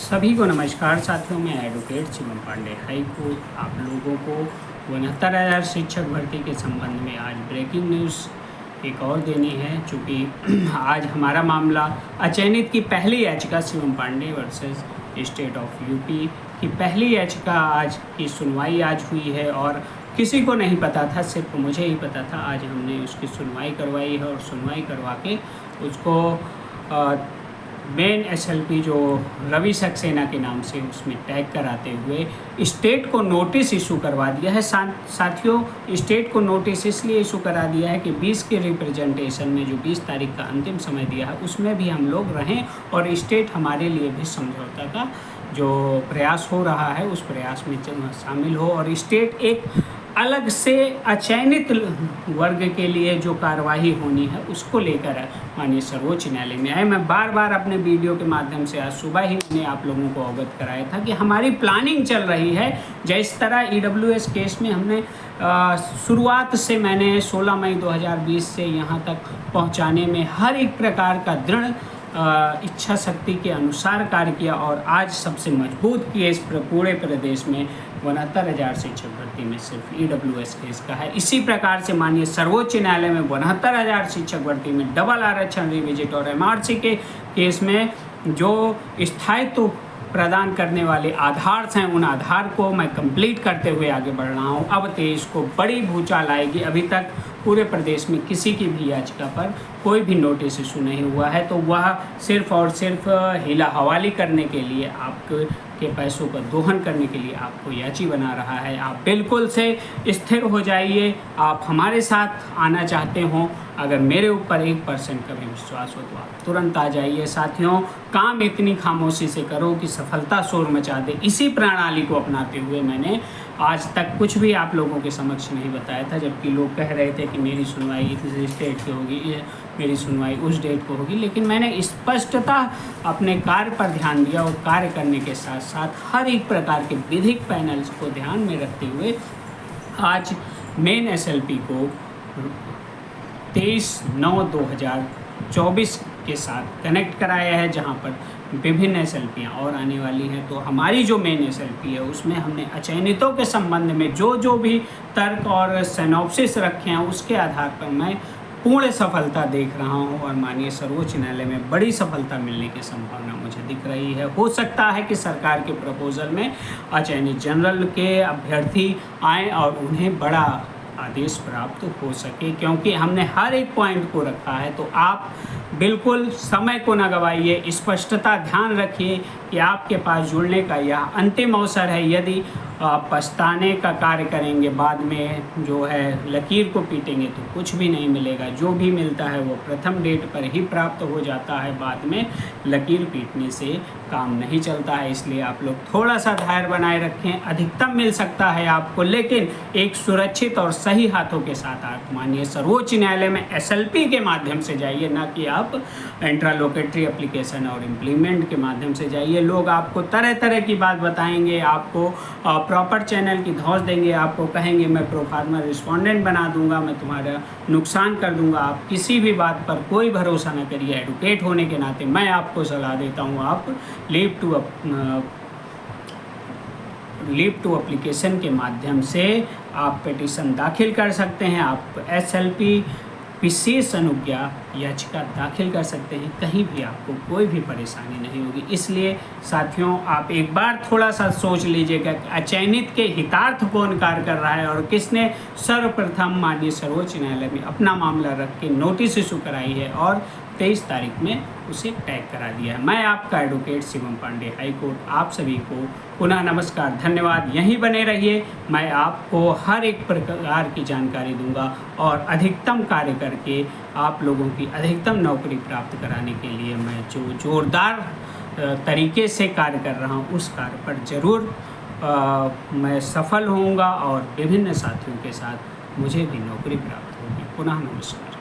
सभी को नमस्कार साथियों, मैं advocate Shivam Pandey high court आप लोगों को 69,000 शिक्षक भर्ती के संबंध में आज ब्रेकिंग न्यूज़ एक और देनी है। चूँकि आज हमारा मामला अचयनित की पहली याचिका Shivam Pandey versus state of UP की पहली याचिका आज की सुनवाई आज हुई है और किसी को नहीं पता था, सिर्फ मुझे ही पता था। आज हमने उसकी सुनवाई करवाई है और सुनवाई करवा के उसको मेन एसएलपी जो रवि सक्सेना के नाम से उसमें टैग कराते हुए स्टेट को नोटिस इशू करवा दिया है। साथियों, स्टेट को नोटिस इसलिए इशू करा दिया है कि 20 के रिप्रेजेंटेशन में जो 20 तारीख का अंतिम समय दिया है उसमें भी हम लोग रहें और स्टेट हमारे लिए भी समझौता का जो प्रयास हो रहा है उस प्रयास में शामिल हो और स्टेट एक अलग से अचयनित वर्ग के लिए जो कार्यवाही होनी है उसको लेकर माननीय सर्वोच्च न्यायालय में आए। मैं बार बार अपने वीडियो के माध्यम से आज सुबह ही मैंने आप लोगों को अवगत कराया था कि हमारी प्लानिंग चल रही है। जिस तरह ईडब्ल्यूएस केस में हमने शुरुआत से मैंने 16 मई 2020 से यहाँ तक पहुँचाने में हर एक प्रकार का दृढ़ इच्छा शक्ति के अनुसार कार्य किया और आज सबसे मजबूत केस पूरे प्रदेश में 69,000 शिक्षक भर्ती में सिर्फ ईडब्ल्यूएस केस का है। इसी प्रकार से माननीय सर्वोच्च न्यायालय में 72,000 शिक्षक भर्ती में डबल आरक्षण रिविजिट और एमआरसी के केस में जो स्थायित्व प्रदान करने वाले आधार हैं उन आधार को मैं कंप्लीट करते हुए आगे बढ़ रहा हूँ। अब 23 को बड़ी भूचाल आएगी। अभी तक पूरे प्रदेश में किसी की भी याचिका पर कोई भी नोटिस इशू नहीं हुआ है, तो वह सिर्फ और सिर्फ हिला हवाली करने के लिए आपके पैसों का दोहन करने के लिए आपको याची बना रहा है। आप बिल्कुल से स्थिर हो जाइए। आप हमारे साथ आना चाहते हो, अगर मेरे ऊपर 1% का भी विश्वास हो तो आप तुरंत आ जाइए। साथियों, काम इतनी खामोशी से करो कि सफलता शोर मचा दे। इसी प्रणाली को अपनाते हुए मैंने आज तक कुछ भी आप लोगों के समक्ष नहीं बताया था, जबकि लोग कह रहे थे कि मेरी सुनवाई इस डेट की होगी, मेरी सुनवाई उस डेट को होगी। लेकिन मैंने स्पष्टता अपने कार्य पर ध्यान दिया और कार्य करने के साथ साथ हर एक प्रकार के विधिक पैनल्स को ध्यान में रखते हुए आज मेन एसएलपी को 23/9/2024 के साथ कनेक्ट कराया है, जहां पर विभिन्न एसएलपियाँ और आने वाली हैं। तो हमारी जो मेन एसएलपी है उसमें हमने अचयनितों के संबंध में जो भी तर्क और सिनॉप्सिस रखे हैं उसके आधार पर मैं पूर्ण सफलता देख रहा हूं और माननीय सर्वोच्च न्यायालय में बड़ी सफलता मिलने की संभावना मुझे दिख रही है। हो सकता है कि सरकार के प्रपोजल में अचयनित जनरल के अभ्यर्थी आएँ और उन्हें बड़ा आदेश प्राप्त हो सके, क्योंकि हमने हर एक पॉइंट को रखा है। तो आप बिल्कुल समय को न गवाइए, स्पष्टता ध्यान रखिए कि आपके पास जुड़ने का यह अंतिम अवसर है। यदि आप पछताने का कार्य करेंगे, बाद में जो है लकीर को पीटेंगे तो कुछ भी नहीं मिलेगा। जो भी मिलता है वो प्रथम डेट पर ही प्राप्त हो जाता है, बाद में लकीर पीटने से काम नहीं चलता है। इसलिए आप लोग थोड़ा सा धैर्य बनाए रखें। अधिकतम मिल सकता है आपको, लेकिन एक सुरक्षित और सही हाथों के साथ आप माननीय सर्वोच्च न्यायालय में एसएलपी के माध्यम से जाइए, ना कि आप इंट्रालोकेटरी एप्लीकेशन और इम्प्लीमेंट के माध्यम से जाइए। लोग आपको तरह तरह की बात बताएंगे, आपको प्रॉपर चैनल की धौंस देंगे, आपको कहेंगे मैं प्रोफार्मर रिस्पोंडेंट बना दूंगा, मैं तुम्हारा नुकसान कर दूंगा। आप किसी भी बात पर कोई भरोसा न करिए। एडवोकेट होने के नाते मैं आपको सलाह देता हूं, आप लीव टू एप्लीकेशन के माध्यम से आप पिटीशन दाखिल कर सकते हैं। आप एसएलपी विशेष अनुज्ञा याचिका दाखिल कर सकते हैं। कहीं भी आपको कोई भी परेशानी नहीं होगी। इसलिए साथियों, आप एक बार थोड़ा सा सोच लीजिएगा कि अचयनित के हितार्थ कौन कार्य कर रहा है और किसने सर्वप्रथम माननीय सर्वोच्च न्यायालय में अपना मामला रख के नोटिस इशू कराई है और 23 तारीख में उसे टैग करा दिया है। मैं आपका advocate Shivam Pandey high court आप सभी को पुनः नमस्कार, धन्यवाद। यहीं बने रहिए। मैं आपको हर एक प्रकार की जानकारी दूंगा और अधिकतम कार्य करके आप लोगों की अधिकतम नौकरी प्राप्त कराने के लिए मैं जो जोरदार तरीके से कार्य कर रहा हूं उस कार्य पर ज़रूर मैं सफल होऊंगा और विभिन्न साथियों के साथ मुझे भी नौकरी प्राप्त होगी। पुनः नमस्कार।